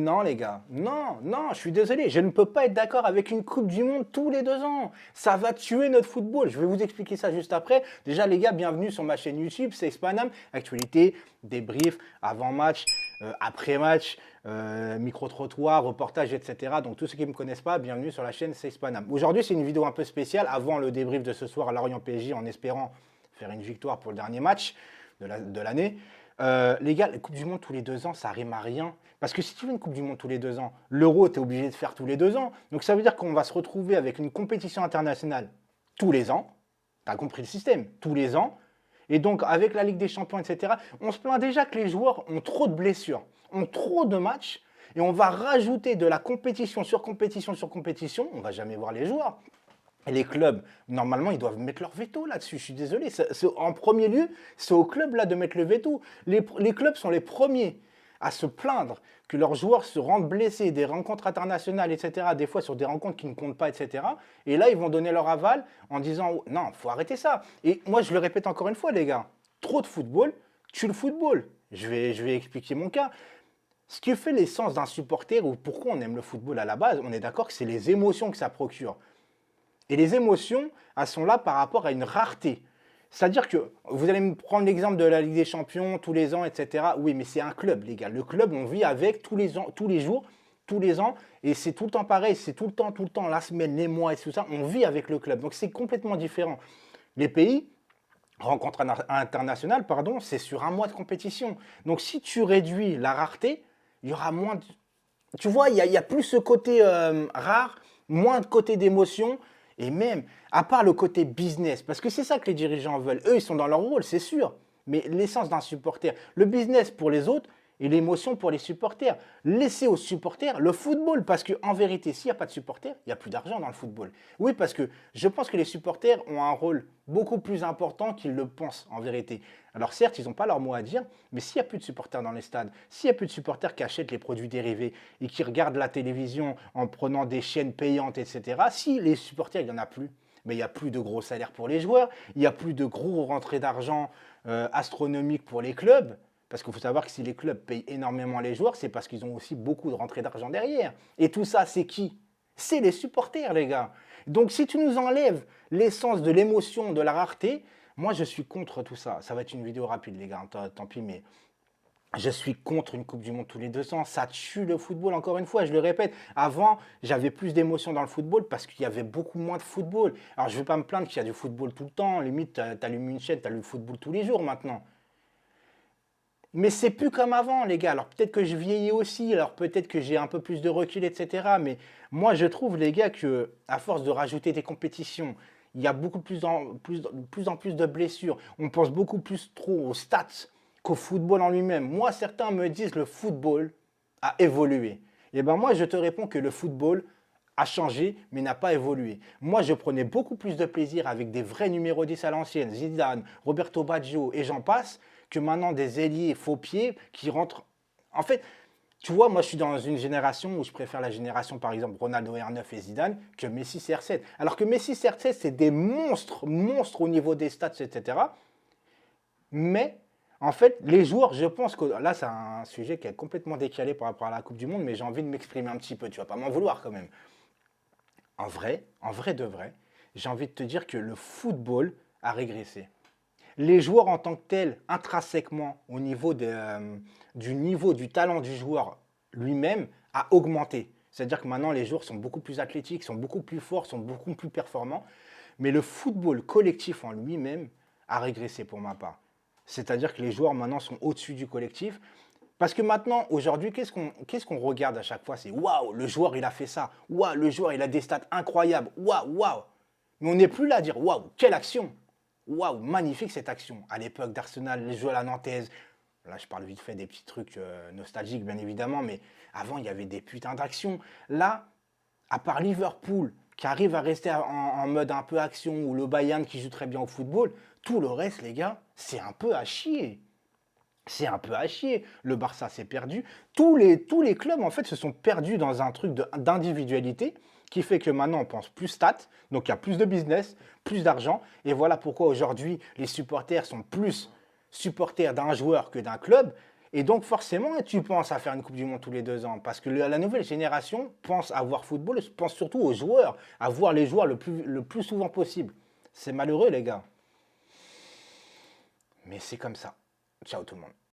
Non, les gars, non, non, je suis désolé, je ne peux pas être d'accord avec une Coupe du Monde tous les 2 ans. Ça va tuer notre football. Je vais vous expliquer ça juste après. Déjà, les gars, bienvenue sur ma chaîne YouTube, c'est Spanam. Actualité, débrief, avant-match, après-match, micro-trottoir, reportage, etc. Donc, tous ceux qui ne me connaissent pas, bienvenue sur la chaîne C'est Spanam. Aujourd'hui, c'est une vidéo un peu spéciale avant le débrief de ce soir à Lorient-PSG en espérant faire une victoire pour le dernier match de l'année. Les gars, la Coupe du Monde tous les 2 ans, ça rime à rien. Parce que si tu veux une Coupe du Monde tous les 2 ans, l'Euro, tu es obligé de faire tous les 2 ans. Donc ça veut dire qu'on va se retrouver avec une compétition internationale tous les ans. Tu as compris le système, tous les ans. Et donc avec la Ligue des Champions, etc., on se plaint déjà que les joueurs ont trop de blessures, ont trop de matchs. Et on va rajouter de la compétition sur compétition sur compétition. On ne va jamais voir les joueurs. Et les clubs, normalement, ils doivent mettre leur veto là-dessus. Je suis désolé. En premier lieu, c'est aux clubs là de mettre le veto. Les clubs sont les premiers à se plaindre que leurs joueurs se rendent blessés, des rencontres internationales, etc., des fois sur des rencontres qui ne comptent pas, etc. Et là, ils vont donner leur aval en disant oh, non, il faut arrêter ça. Et moi, je le répète encore une fois, les gars, trop de football tue le football. Je vais expliquer mon cas. Ce qui fait l'essence d'un supporter ou pourquoi on aime le football à la base, on est d'accord que c'est les émotions que ça procure. Et les émotions, elles sont là par rapport à une rareté. C'est-à-dire que vous allez me prendre l'exemple de la Ligue des Champions tous les ans, etc. Oui, mais c'est un club, les gars. Le club, on vit avec tous les ans, tous les jours, tous les ans, et c'est tout le temps pareil. C'est tout le temps, la semaine, les mois et tout ça. On vit avec le club. Donc c'est complètement différent. Les pays, rencontres internationales, pardon, c'est sur un mois de compétition. Donc si tu réduis la rareté, il y aura moins de... Tu vois, il y a plus ce côté rare, moins de côté d'émotion. Et même, à part le côté business, parce que c'est ça que les dirigeants veulent. Eux, ils sont dans leur rôle, c'est sûr. Mais l'essence d'un supporter, le business pour les autres et l'émotion pour les supporters. Laissez aux supporters le football, parce qu'en vérité, s'il n'y a pas de supporters, il n'y a plus d'argent dans le football. Oui, parce que je pense que les supporters ont un rôle beaucoup plus important qu'ils le pensent en vérité. Alors certes, ils n'ont pas leur mot à dire, mais s'il n'y a plus de supporters dans les stades, s'il n'y a plus de supporters qui achètent les produits dérivés et qui regardent la télévision en prenant des chaînes payantes, etc., si les supporters, il n'y en a plus, mais il n'y a plus de gros salaires pour les joueurs, il n'y a plus de gros rentrées d'argent astronomiques pour les clubs, parce qu'il faut savoir que si les clubs payent énormément les joueurs, c'est parce qu'ils ont aussi beaucoup de rentrées d'argent derrière. Et tout ça, c'est qui? C'est les supporters, les gars. Donc si tu nous enlèves l'essence de l'émotion, de la rareté, moi je suis contre tout ça. Ça va être une vidéo rapide, les gars, tant pis, mais je suis contre une Coupe du Monde tous les 2 ans. Ça tue le football, encore une fois, je le répète. Avant, j'avais plus d'émotion dans le football parce qu'il y avait beaucoup moins de football. Alors je ne vais pas me plaindre qu'il y a du football tout le temps. Limite, tu allumes une chaîne, tu as le football tous les jours maintenant. Mais c'est plus comme avant, les gars. Alors peut-être que je vieillis aussi, alors peut-être que j'ai un peu plus de recul, etc. Mais moi, je trouve, les gars, que à force de rajouter des compétitions, il y a beaucoup plus en plus de blessures. On pense beaucoup plus trop aux stats qu'au football en lui-même. Moi, certains me disent que le football a évolué. Et ben moi, je te réponds que le football a changé, mais n'a pas évolué. Moi, je prenais beaucoup plus de plaisir avec des vrais numéros 10 à l'ancienne, Zidane, Roberto Baggio et j'en passe, que maintenant des ailiers faux pieds qui rentrent. En fait, tu vois, moi je suis dans une génération où je préfère la génération par exemple Ronaldo R9 et Zidane que Messi CR7. Alors que Messi CR7 c'est des monstres, monstres au niveau des stats, etc. Mais en fait, les joueurs, je pense que là c'est un sujet qui est complètement décalé par rapport à la Coupe du Monde, mais j'ai envie de m'exprimer un petit peu, tu vas pas m'en vouloir quand même. En vrai de vrai, j'ai envie de te dire que le football a régressé. Les joueurs en tant que tels, intrinsèquement, au niveau du niveau du talent du joueur lui-même, a augmenté. C'est-à-dire que maintenant, les joueurs sont beaucoup plus athlétiques, sont beaucoup plus forts, sont beaucoup plus performants. Mais le football collectif en lui-même a régressé pour ma part. C'est-à-dire que les joueurs maintenant sont au-dessus du collectif. Parce que maintenant, aujourd'hui, qu'est-ce qu'on regarde à chaque fois? C'est waouh, le joueur il a fait ça. Waouh, le joueur il a des stats incroyables. Waouh, waouh. Mais on n'est plus là à dire waouh, quelle action. Waouh, magnifique cette action. À l'époque d'Arsenal, les joueurs à la Nantaise. Là, je parle vite fait des petits trucs nostalgiques, bien évidemment, mais avant, il y avait des putains d'actions. Là, à part Liverpool, qui arrive à rester en mode un peu action, ou le Bayern qui joue très bien au football, tout le reste, les gars, c'est un peu à chier. C'est un peu à chier. Le Barça s'est perdu. Tous les clubs, en fait, se sont perdus dans un truc d'individualité qui fait que maintenant, on pense plus stats. Donc, il y a plus de business, plus d'argent. Et voilà pourquoi aujourd'hui, les supporters sont plus supporters d'un joueur que d'un club. Et donc forcément, tu penses à faire une Coupe du Monde tous les 2 ans. Parce que la nouvelle génération pense à voir football, pense surtout aux joueurs, à voir les joueurs le plus souvent possible. C'est malheureux, les gars. Mais c'est comme ça. Ciao tout le monde.